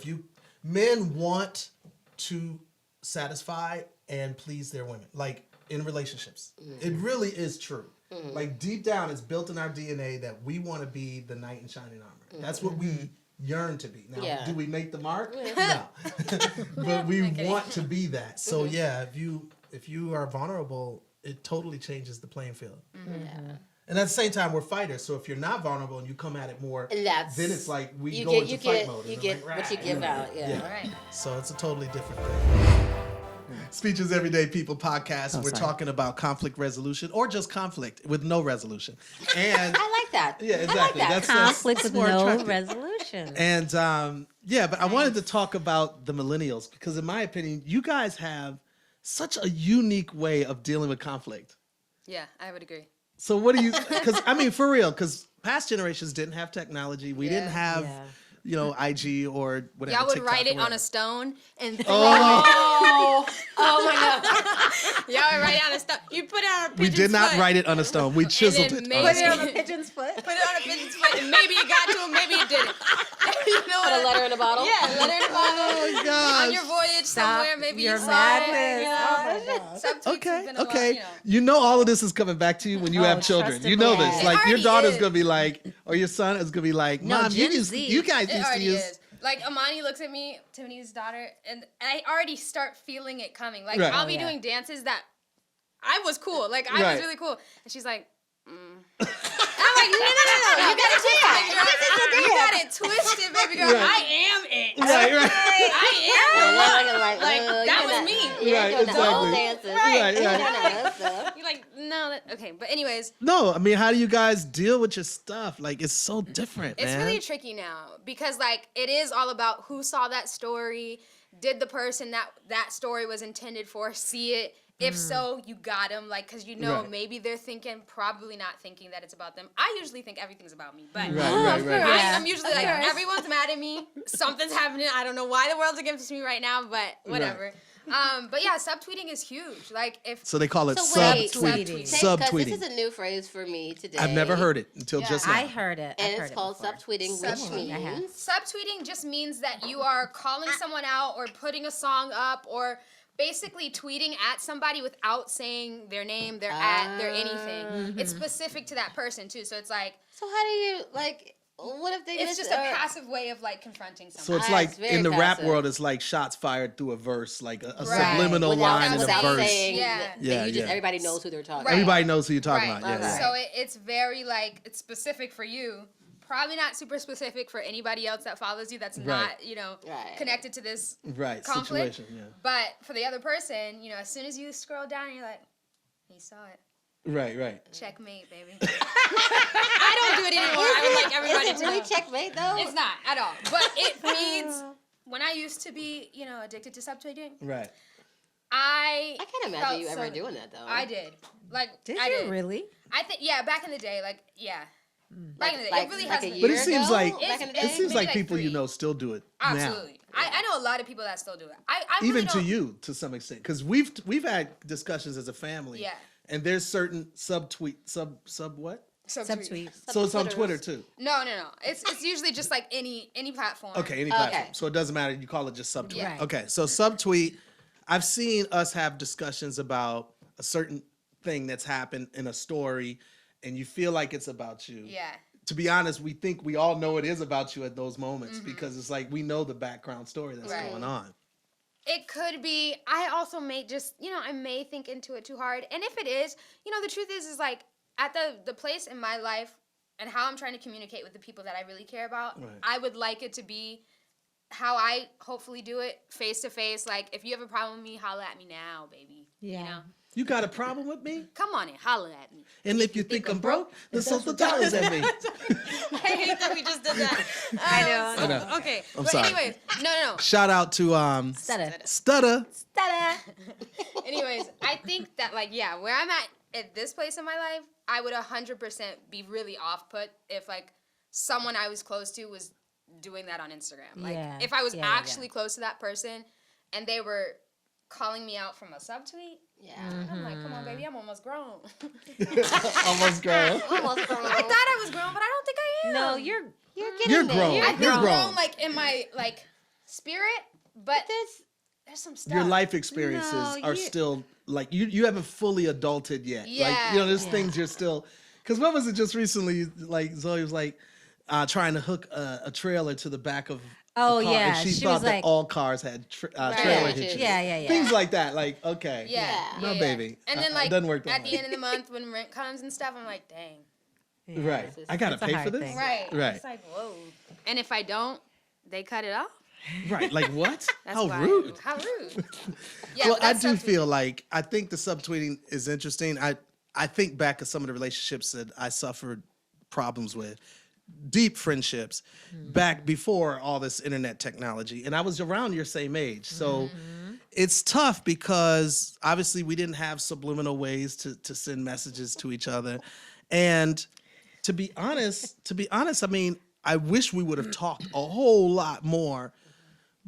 men want to satisfy and please their women, like in relationships. It really is true. Like deep down, it's built in our DNA that we want to be the knight in shining armor. That's what we yearn to be. Now, Yeah. do we make the mark? No. But we want to be that. So yeah, if you are vulnerable, it totally changes the playing field. Yeah. And at the same time, we're fighters. So if you're not vulnerable and you come at it more, And that's then it's like we you go get into you fight get mode. you and get it's like, what you rah, give out. Yeah. Right. So it's a totally different thing. Speeches Everyday People podcast. We're talking about conflict resolution or just conflict with no resolution. And I like that. yeah, I like exactly. that. Conflict with more no attractive. resolution. And but I wanted to talk about the millennials because, in my opinion, you guys have such a unique way of dealing with conflict. Yeah, I would agree. So what do you? Because I mean, for real, because past generations didn't have technology. We didn't have, IG or whatever. Y'all would TikTok write or it on whatever. a stone and throw Oh, Oh my God. Y'all would write it on a stone. You put it on a we pigeon's did not foot, write it on a stone. We chiseled then it. maybe- on a Put it stone. on a pigeon's foot. Put it on a pigeon's foot, and maybe it got to him, maybe it didn't. You know Put what a letter in a bottle. Yeah, letter in a bottle. Oh my gosh. On your voyage somewhere, maybe your you saw madness. it. Oh my God. Subtweets Okay, has been a okay. lot, You know all of this is coming back to you when you have children. trust You and know believe. this. It Like your already daughter's is. gonna be like, or your son is gonna be like, No, Mom, Gen Z. you guys It used to already use. is. Like Amani looks at me, Tiffany's daughter, and I already start feeling it coming. Like Right. I'll be Oh, yeah. doing dances that I was cool. Like I Right. was really cool, and she's like. I'm like, no. You got it twisted, baby girl. You got it twisted, baby girl. Right. I am it. Right, right. I am the one. Like, that was me. You're Right, doing the whole exactly. dances. Right, You're right. doing all that stuff. You're like, no, okay. But anyways, No, I mean, how do you guys deal with your stuff? Like, it's so different, it's man. really tricky now because like it is all about who saw that story. Did the person that story was intended for see it? If so, you got them. Like, because Right. maybe they're thinking, probably not thinking that it's about them. I usually think everything's about me, but Right. I'm usually like, everyone's mad at me. Something's happening. I don't know why the world's against me right now, but whatever. But yeah, subtweeting is huge. Like if So they call it So wait, subtweeting. because Subtweeting. this is a new phrase for me today. I've never heard it until just now. I heard it. And I've heard it's it called before. subtweeting, which Subtweeting. I have. means subtweeting just means that you are calling someone out or putting a song up or basically tweeting at somebody without saying their name, their at, their anything. It's specific to that person too. So it's like So how do you like? What if they? it's just a passive way of like confronting So someone. it's Ah, like it's very in the rap passive. world, it's like shots fired through a verse, like a Right. subliminal line in a without verse. saying Yeah. that Yeah, you just yeah. everybody knows who they're talking. Right. Everybody knows who you're talking Right. about. Yeah, yeah. So it's very like it's specific for you. Probably not super specific for anybody else that follows you. That's not Right. connected to this Right. conflict. Situation. Yeah. But for the other person, as soon as you scroll down, you're like, he saw it. Right. Right. Checkmate, baby. I don't do it anymore. I would like everybody Is it to really know. checkmate though? It's not at all. But it means when I used to be, addicted to subtweeting, Right. I I can't felt imagine you so- ever doing that though. I did. Like Did I you did. really? I think back in the day, Back in the day. Like- it really like has a been. year But it seems ago, like back in the It's- day? it seems maybe like like people 3. still do it Absolutely. now. I know a lot of people that still do it. I really Even to don't- you to some extent, because we've had discussions as a family. Yeah. And there's certain sub what? Subtweets. So it's on Twitter too. No. It's usually just like any platform. Okay, any platform. Okay. So it doesn't matter. You call it just subtweet. Yeah. Okay, so subtweet. I've seen us have discussions about a certain thing that's happened in a story, and you feel like it's about you. Yeah. To be honest, we think we all know it is about you at those moments because it's like we know the background story that's Right. going on. It could be. I also may just, I may think into it too hard. And if it is, the truth is like at the place in my life and how I'm trying to communicate with the people that I really care about, Right. I would like it to be how I hopefully do it face to face. Like, if you have a problem with me, holla at me now, baby. Yeah. You got a problem with me? Come on and holler at me. And if you think I'm broke, then throw some dollars at me. I hate that we just did that. I know. Okay. I'm but sorry. anyways, no. Shout out to Stutter. Anyways, I think that where I'm at this place in my life, I would 100% be really off put if someone I was close to was doing that on Instagram. If I was actually close to that person and they were calling me out from a subtweet. Yeah. I'm like, come on, baby, I'm almost grown. Almost grown. Almost grown. I thought I was grown, but I don't think I am. No, you're getting You're there. grown. I think You're I'm grown. grown in my spirit, but there's some stuff. Your life experiences No, are still you haven't fully adulted yet. Yeah. There's things you're still. Because what was it just recently? Zoe was trying to hook a trailer to the back of. Oh, the car, yeah. and she She thought was that like- all cars had trailer hitches. Yeah. Things like that. Okay. Yeah. No, baby. And then it doesn't work that at the end of the month when rent comes and stuff, I'm like, dang. Right. I gotta It's a pay hard for this. thing. Right. Right. It's like, whoa. And if I don't, they cut it off. Right. Like what? That's How wild. rude. How rude. Yeah, Well, but I that's do subtweet. feel I think the subtweeting is interesting. I think back at some of the relationships that I suffered problems with, deep friendships, back before all this internet technology, and I was around your same age, so it's tough because obviously we didn't have subliminal ways to send messages to each other, and to be honest, I mean, I wish we would have talked a whole lot more.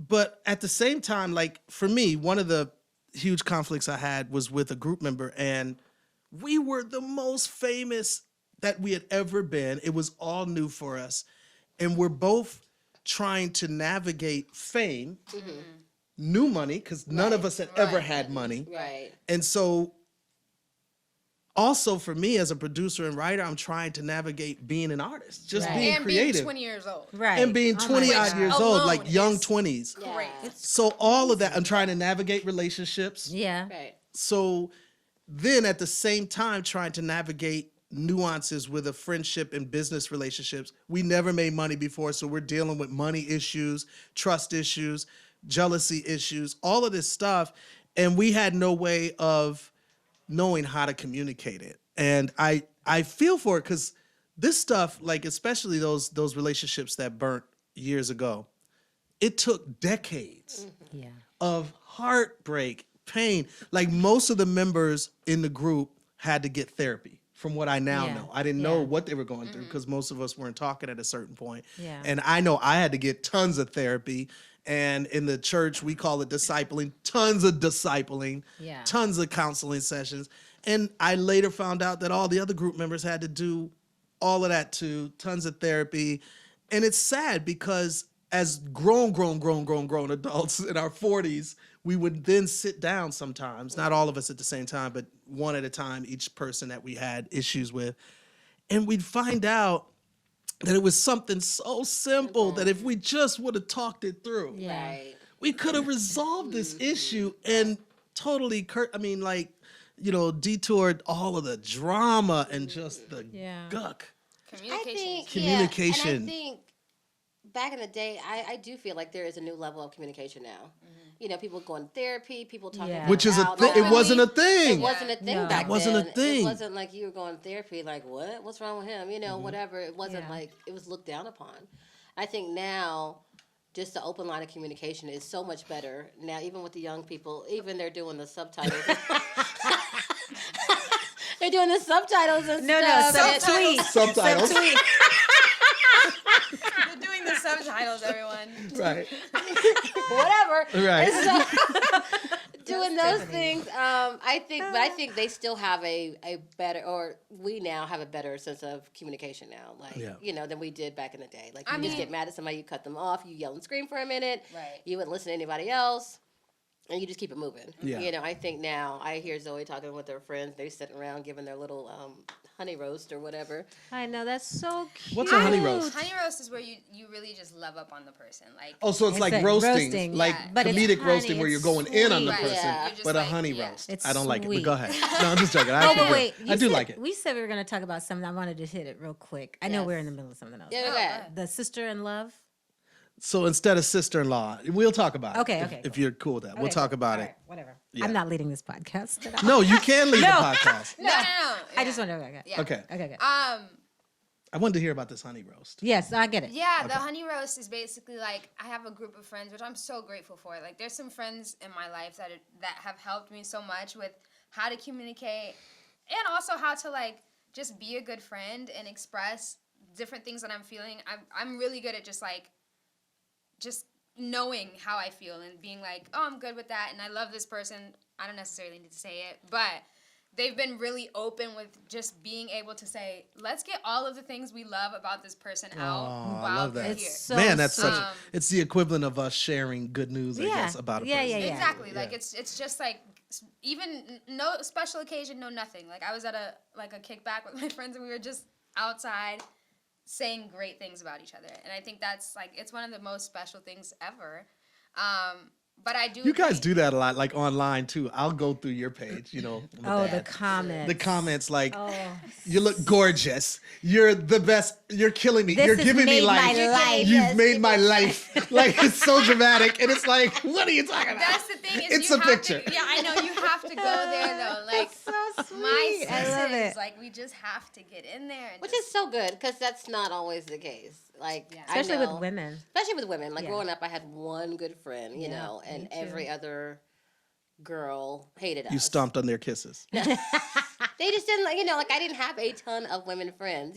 But at the same time, for me, one of the huge conflicts I had was with a group member, and we were the most famous that we had ever been. It was all new for us. And we're both trying to navigate fame, new money, because none of us had ever had money. Right. And so also for me as a producer and writer, I'm trying to navigate being an artist, just being and creative. being 20 years old. Right. And being Oh my 20 odd God. years old, Alone young is 20s. Great. So all of that, I'm trying to navigate relationships. Yeah. Right. So then at the same time, trying to navigate nuances with a friendship and business relationships. We never made money before, so we're dealing with money issues, trust issues, jealousy issues, all of this stuff. And we had no way of knowing how to communicate it. And I feel for it because this stuff, especially those relationships that burnt years ago, it took decades Yeah. of heartbreak, pain. Most of the members in the group had to get therapy, from what I now Yeah. know. I didn't know Yeah. what they were going through because most of us weren't talking at a certain point. Yeah. And I know I had to get tons of therapy. And in the church, we call it discipling, tons of discipling, Yeah. tons of counseling sessions. And I later found out that all the other group members had to do all of that too, tons of therapy. And it's sad because as grown adults in our 40s, we would then sit down sometimes, not all of us at the same time, but one at a time, each person that we had issues with. And we'd find out that it was something so simple that if we just would have talked it through, Yeah. Right. we could have resolved this issue and totally, detoured all of the drama and just the Yeah. guck. Communication. Communication. Yeah, and I think back in the day, I do feel like there is a new level of communication now. People going to therapy, people talking Yeah. Which is a out thing. It openly. wasn't a It thing. wasn't a thing No. back That wasn't a then. thing. It wasn't like you were going to therapy, like, what? What's wrong with him? Whatever. It wasn't Yeah. like it was looked down upon. I think now, just the open line of communication is so much better. Now, even with the young people, even they're doing the subtitles. They're doing the subtitles and No, stuff. subtweets. Subtitles. Subtweets. They're doing the subtitles, everyone. Right. Whatever. Right. And so, doing those things, I think they still have a better, or we now have a better sense of communication now, than we did back in the day. Like, you just get mad at somebody, you cut them off, you yell and scream for a minute, Right. you wouldn't listen to anybody else, and you just keep it moving. Yeah. I think now I hear Zoe talking with her friends, they're sitting around giving their little honey roast or whatever. I know, that's so cute. What's a honey roast? Honey roast is where you really just love up on the person. Like, Oh, so it's like like roasting, roasting, like yeah. But it's comedic honey, roasting where it's you're going in on the sweet. person, Yeah. You're just but a like, honey yeah. roast. It's I don't like it, but sweet. go ahead. No, I'm just joking. I Oh, actually but do. wait. I do said, like it. We said we were going to talk about something. I wanted to hit it real quick. I know Yes. we're in the middle of something else. Yeah, go ahead. The sister in love. So instead of sister-in-law, we'll talk about it. Okay. If you're cool with that. We'll Okay, talk about all it. right, whatever. Yeah. I'm not leading this podcast. No, you can lead the podcast. No. I just want to. Okay. Yeah. Okay. Okay. I wanted to hear about this honey roast. Yes, I get it. Yeah, the honey roast is basically like I have a group of friends, which I'm so grateful for. Like, there's some friends in my life that have helped me so much with how to communicate and also how to like just be a good friend and express different things that I'm feeling. I'm really good at just knowing how I feel and being like, oh, I'm good with that, and I love this person. I don't necessarily need to say it, but they've been really open with just being able to say, let's get all of the things we love about this person out I while love they're that. here. So Man, that's sweet. such. It's the equivalent of us sharing good news, I Yeah. guess, about a Yeah, person. yeah, yeah. Exactly. Yeah. Like it's just like even no special occasion, no nothing. Like I was at a kickback with my friends and we were just outside saying great things about each other. And I think that's like it's one of the most special things ever. But I do. You guys agree. do that a lot, like online too. I'll go through your page, with Oh, the that. comments. The comments like, Oh. you look gorgeous. You're the best. You're killing me. This You're has giving me made life. my life. You've made my life. Like, it's so dramatic. And it's like, what are you talking about? That's the thing. Is It's you a have picture. To, yeah, I know you have to go there though. Like so sweet. my I love sisters, it. like we just have to get in there. And Which just, is so good because that's not always the case. Like, Yeah. I Especially know- with women. Especially with women. Like Yeah. growing up, I had one good friend, you Yeah, know, and me too. every other girl hated us. You stomped on their kisses. They just didn't like, like I didn't have a ton of women friends,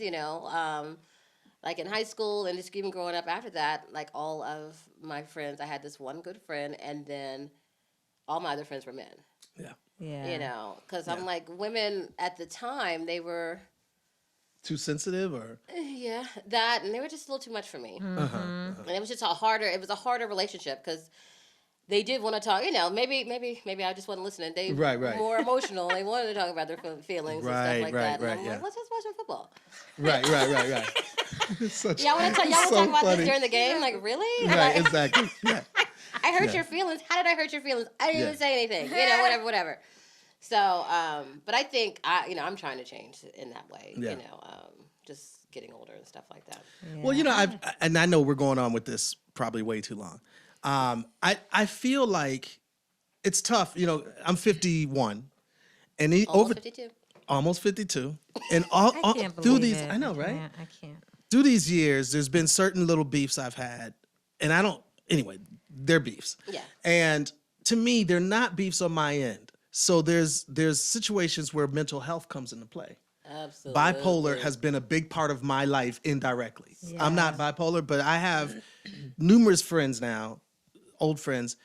like in high school and just even growing up after that, like all of my friends, I had this one good friend and then all my other friends were men, Yeah. because I'm like women at the time, they were, Too sensitive or? that, and they were just a little too much for me. And it was just a harder relationship because they did want to talk, maybe I just wasn't listening. They Right. were more emotional. They wanted to talk about their feelings and stuff like that. And I'm like, let's just watch some football. Right. Y'all want to talk about this during the game? Like, really? Right, Like, exactly. Yeah. I hurt your feelings. How did I hurt your feelings? I didn't even say anything. Whatever. So, but I think I'm trying to change in that way. Yeah. Just getting older and stuff like that. Well, I know we're going on with this probably way too long. I feel like it's tough. I'm 51, and Almost 52. almost 52, and all I can't through believe these. it. I know, right? I can't. Through these years, there's been certain little beefs I've had, and I don't. Anyway, they're beefs. Yeah. And to me, they're not beefs on my end. So there's situations where mental health comes into play. Absolutely. Bipolar has been a big part of my life indirectly. I'm not bipolar, but I have numerous friends now, old friends,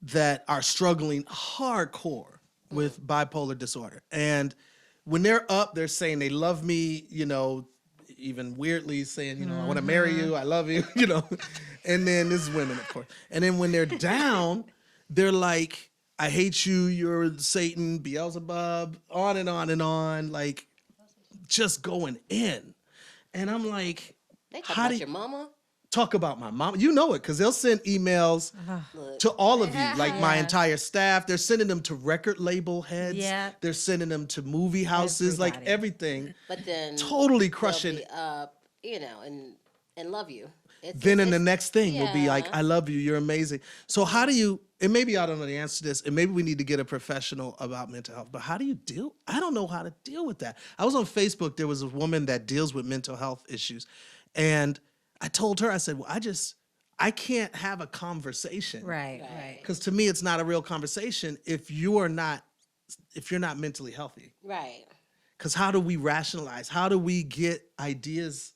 that are struggling hardcore with bipolar disorder. And when they're up, they're saying they love me, even weirdly saying, I want to marry you, I love you, And then this is women, of course. And then when they're down, they're like, I hate you, you're Satan, Beelzebub, on and on and on, like just going in. And I'm like, They talk about your mama. talk about my mom? You know it, because they'll send emails Look, to all of you, like my Yeah. entire staff. They're sending them to record label heads. Yeah. They're sending them to movie houses, like Everybody. everything. but then Totally they'll crushing. be up, and love you. Then in the next thing will be like, yeah. I love you, you're amazing. So how do you, and maybe I don't know the answer to this, and maybe we need to get a professional about mental health, but how do you deal? I don't know how to deal with that. I was on Facebook, there was a woman that deals with mental health issues. And I told her, I said, well, I can't have a conversation. Right. Because to me, it's not a real conversation if you're not mentally healthy. Right. Because how do we rationalize? How do we get ideas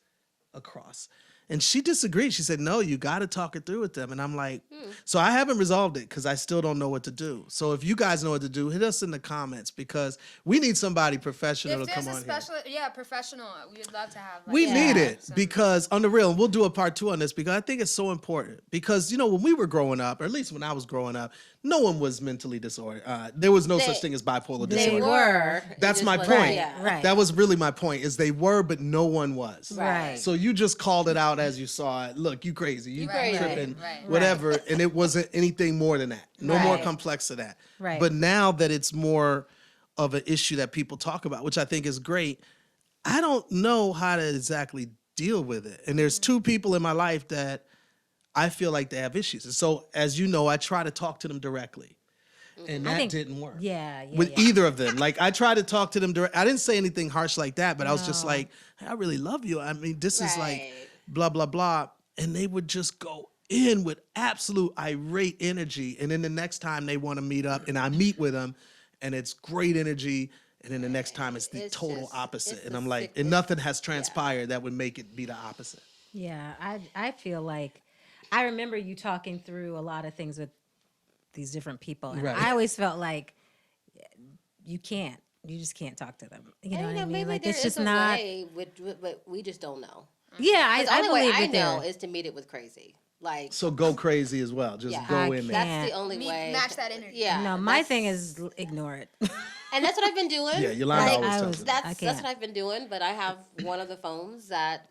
across? And she disagreed. She said, no, you got to talk it through with them. And I'm like, so I haven't resolved it because I still don't know what to do. So if you guys know what to do, hit us in the comments because we need somebody professional if to come there's a on here. special, professional, we would love to have. Like, We need it some- because on the real, and we'll do a part 2 on this because I think it's so important. Because, when we were growing up, or at least when I was growing up, no one was mentally disordered. There was no such thing as bipolar They disorder. were. It That's just my wasn't- point. Yeah. Right. That was really my point, is they were, but no one was. Right. So you just called it out as you saw it. Look, you crazy. You Right, tripping. right. Whatever. And it wasn't anything more than that. No more Right. complex to that. Right. But now that it's more of an issue that people talk about, which I think is great, I don't know how to exactly deal with it. And there's 2 people in my life that I feel like they have issues. And so, as you know, I try to talk to them directly. And that didn't work. Yeah. With either of them. Like, I tried to talk to them direct. I didn't say anything harsh like that, but I was just like, hey, I really love you. I mean, this is like blah, blah, blah. And they would just go in with absolute irate energy. And then the next time they want to meet up, and I meet with them, and it's great energy. And then the next time it's the total opposite. And I'm like, and nothing has transpired that would make it be the opposite. Yeah, I feel like I remember you talking through a lot of things with these different people. And I always felt like you just can't talk to them. You know what I mean? Maybe Like, there it's just is a not. way, but we just don't know. Yeah, The I only way believe I it know there. is to meet it with crazy. Like, So go crazy as well. Just go in there. that's the only way. Match that energy. Yeah. No, my thing is ignore it. And that's what I've been doing. Yeah, Yolanda always tells us. That's what I've been doing. But I have one of the phones that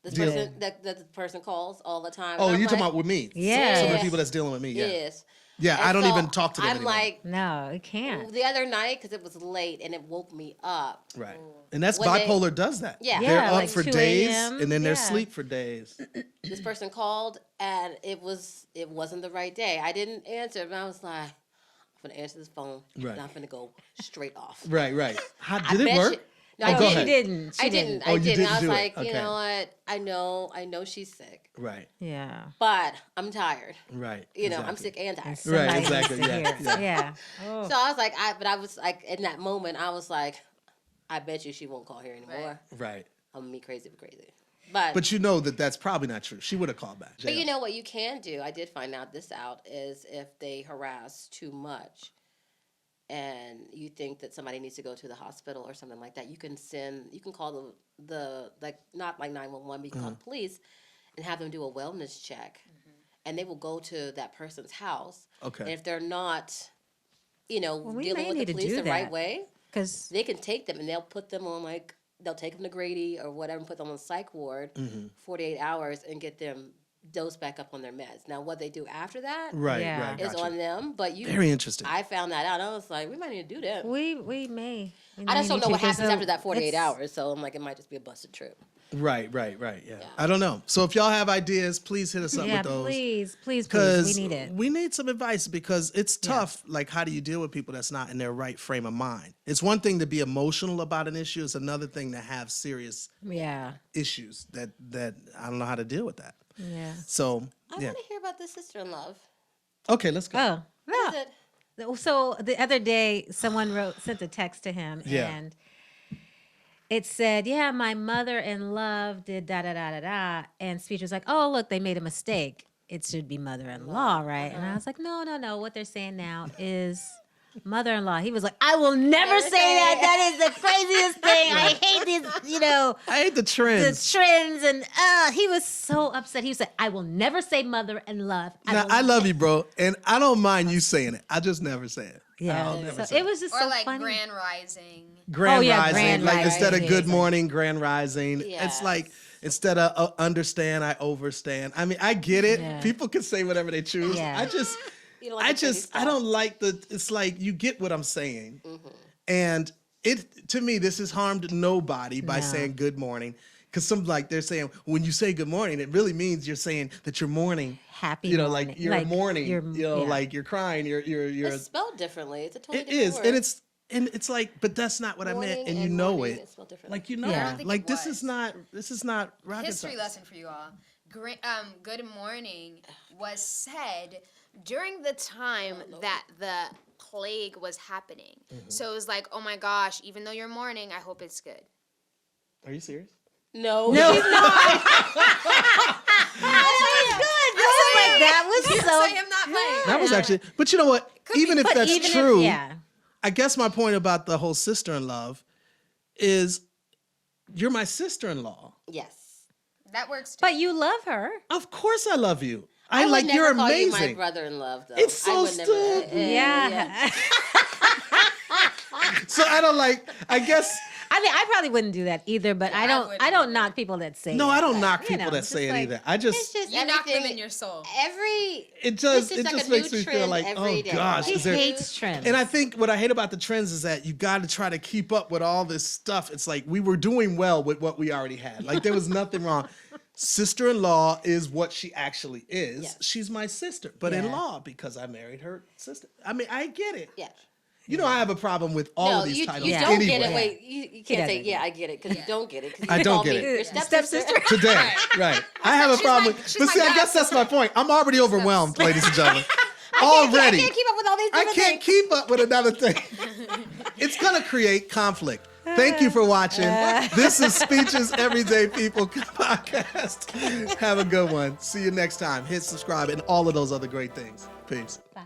the person calls all the time. Oh, and I'm you're talking like, about with me? Yeah. So the people that's dealing with me, yeah. Yes. Yeah, And I don't so even talk to them I'm anymore. like, No, it can't. the other night, because it was late and it woke me up. Right. And that's When they- bipolar does that. Yeah. They're Yeah, up like for 2 days a.m., and then they're yeah. asleep for days. This person called and it wasn't the right day. I didn't answer, but I was like, I'm gonna answer this phone. Right. And I'm gonna go straight off. Right. How I did it bet work? you- No, Oh, I go didn't. ahead. She didn't. Oh, I you didn't. didn't I was do it. like, Okay. you know what? I know she's sick, Right. Yeah. but I'm tired. Right. You know, I'm exactly. sick and tired. Right, Somebody exactly, needs to yeah, hear it. Yeah. So I was like, but I was like, in that moment, I was like, I bet you she won't call here anymore. Right. I'm gonna meet crazy with crazy. But But you know that's probably not true. She would have called back. but you know what you can do? I did find out is if they harass too much, and you think that somebody needs to go to the hospital or something like that, you can call the like not like 911, but you can call the police and have them do a wellness check, and they will go to that person's house. Okay. And if they're not, we dealing may with need the to police do the right that. way, Because they can take them and they'll put them on they'll take them to Grady or whatever and put them on psych ward 48 hours and get them dosed back up on their meds. Now, what they do after that Right, Yeah. right. is Gotcha. on them. But Very interesting. I found that out. I was like, we might need to do that. we may. I just don't know what happens after that 48 it's- hours. So I'm like, it might just be a busted trip. Right. Yeah. I don't know. So if y'all have ideas, please hit us up Yeah, with those. please. We Because need it. we need some advice because it's tough. Like, how do you deal with people that's not in their right frame of mind? It's one thing to be emotional about an issue. It's another thing to have serious Yeah. issues that I don't know how to deal with that. Yeah. So, I yeah. want to hear about the sister-in-law. Okay, let's go. Oh, What no. is it? So the other day, someone sent a text to him, Yeah. and it said, "Yeah, my mother-in-law did da da da da da," and Speech was like, "Oh, look, they made a mistake. It should be mother-in-law, right?" And I was like, "No. What they're saying now is mother-in-law." He was like, "I will never say that. That is the craziest thing. I hate these, I hate the the trends. trends." And he was so upset. He said, "I will never say mother-in-law." Now, I love you, bro, and I don't mind you saying it. I just never say it. Yeah. I'll never So say it was just Or so like funny. Grand Rising. Grand Oh, yeah, Rising. Grand Like Rising. instead of Yeah, good it's like- morning, Grand Rising. It's Yes. like instead of understand, I overstand. I mean, I get it. Yeah. People can say whatever they choose. Yeah. You don't like the pretty I stuff. don't like it's like you get what I'm saying. And it to me, this has harmed nobody by No. saying good morning. Because they're saying when you say good morning, it really means you're saying that you're mourning. Happy Like morning. you're mourning. yeah. Like you're crying. You're It's spelled differently. It's a totally it different is, word. and it's like, but that's not what I meant, Mourning and you know mourning it. is spelled differently. Like you know, Yeah. I it. don't think like it this was. is not rocket History science. lesson for you all. Good morning was said during the time that the plague was happening. So it was like, oh my gosh, even though you're mourning, I hope it's good. Are you serious? No. That was So so. I'm not playing. That was actually, but you know what? Even if But that's even true, yeah. I guess my point about the whole sister-in-law is, you're my sister-in-law. Yes. That works too. But you love her. Of course, I love you. I would like never you're call you amazing. my brother-in-law, though. It's so I would never, stupid. Yeah. So I don't like. I guess I mean, I probably wouldn't do that either. But I don't. wouldn't I don't either. knock people that say. no, it. I don't knock You people know, that it's say just it like- either. I It's just just you knock them everything- in your soul. Every it does. It's It like just a makes new me feel trend like, every oh day. gosh, He is there? hates trends. And I think what I hate about the trends is that you got to try to keep up with all this stuff. It's like we were doing well with what we already had. Like there was nothing wrong. sister-in-law is what she actually is. Yes. She's my sister, but Yeah. in law because I married her sister. I mean, I get it. Yeah. You know, I have a problem with all No, of these you titles don't anyway. get it. Wait, you can't say, doesn't. yeah, I get it, because you don't get it. 'Cause I you don't call get me it. Your stepsister. Today, right. I have a She's problem my- with, she's but my see, I god guess that's my point. I'm already overwhelmed, ladies and gentlemen. I Already. can't keep up with all these I different can't things. keep up with another thing. It's going to create conflict. Thank you for watching. This is Speeches Everyday People podcast. Have a good one. See you next time. Hit subscribe and all of those other great things. Peace. Bye.